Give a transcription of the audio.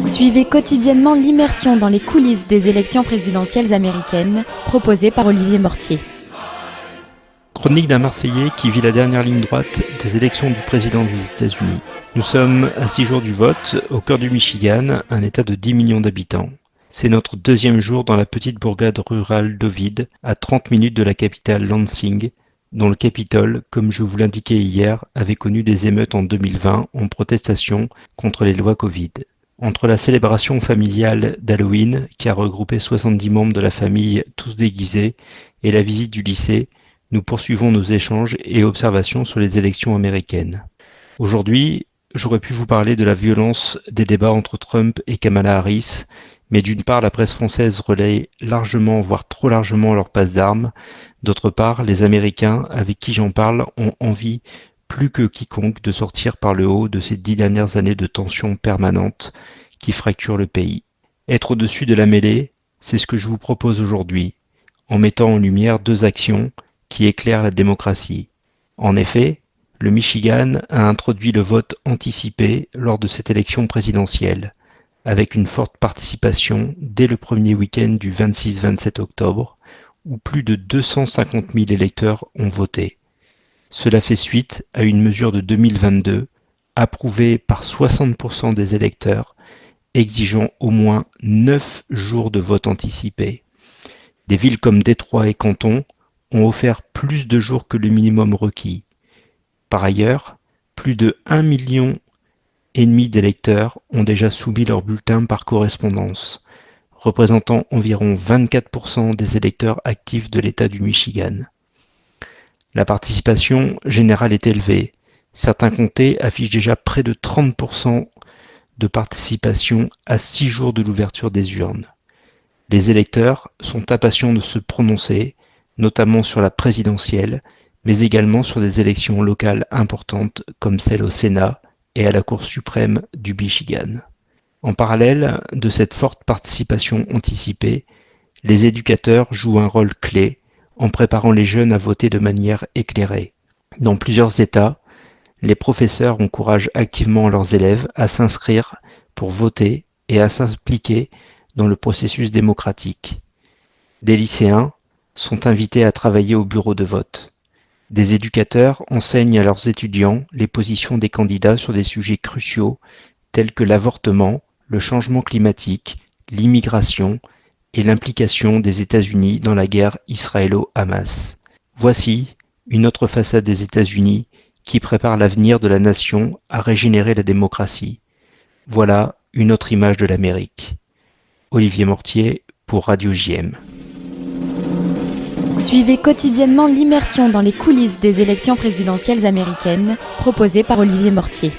Suivez quotidiennement l'immersion dans les coulisses des élections présidentielles américaines, proposée par Olivier Mortier. Chronique d'un Marseillais qui vit la dernière ligne droite des élections du président des États-Unis. Nous sommes à 6 jours du vote, au cœur du Michigan, un état de 10 millions d'habitants. C'est notre deuxième jour dans la petite bourgade rurale d'Ovid, à 30 minutes de la capitale Lansing, dont le Capitole, comme je vous l'indiquais hier, avait connu des émeutes en 2020 en protestation contre les lois Covid. Entre la célébration familiale d'Halloween, qui a regroupé 70 membres de la famille tous déguisés, et la visite du lycée, nous poursuivons nos échanges et observations sur les élections américaines. Aujourd'hui, j'aurais pu vous parler de la violence des débats entre Trump et Kamala Harris, mais d'une part, la presse française relaie largement, voire trop largement, leur passe d'armes. D'autre part, les Américains avec qui j'en parle ont envie plus que quiconque de sortir par le haut de ces 10 dernières années de tensions permanentes qui fracturent le pays. Être au-dessus de la mêlée, c'est ce que je vous propose aujourd'hui, en mettant en lumière deux actions qui éclairent la démocratie. En effet, le Michigan a introduit le vote anticipé lors de cette élection présidentielle, avec une forte participation dès le premier week-end du 26-27 octobre, où plus de 250 000 électeurs ont voté. Cela fait suite à une mesure de 2022, approuvée par 60% des électeurs, exigeant au moins 9 jours de vote anticipé. Des villes comme Détroit et Canton ont offert plus de jours que le minimum requis. Par ailleurs, plus de 1,5 million d'électeurs ont déjà soumis leur bulletin par correspondance, représentant environ 24% des électeurs actifs de l'État du Michigan. La participation générale est élevée. Certains comtés affichent déjà près de 30% de participation à 6 jours de l'ouverture des urnes. Les électeurs sont impatients de se prononcer, notamment sur la présidentielle, mais également sur des élections locales importantes comme celle au Sénat et à la Cour suprême du Michigan. En parallèle de cette forte participation anticipée, les éducateurs jouent un rôle clé en préparant les jeunes à voter de manière éclairée. Dans plusieurs États, les professeurs encouragent activement leurs élèves à s'inscrire pour voter et à s'impliquer dans le processus démocratique. Des lycéens sont invités à travailler au bureau de vote. Des éducateurs enseignent à leurs étudiants les positions des candidats sur des sujets cruciaux tels que l'avortement, le changement climatique, l'immigration et l'implication des États-Unis dans la guerre israélo-Hamas. Voici une autre façade des États-Unis qui prépare l'avenir de la nation à régénérer la démocratie. Voilà une autre image de l'Amérique. Olivier Mortier pour Radio JM. Suivez quotidiennement l'immersion dans les coulisses des élections présidentielles américaines, proposée par Olivier Mortier.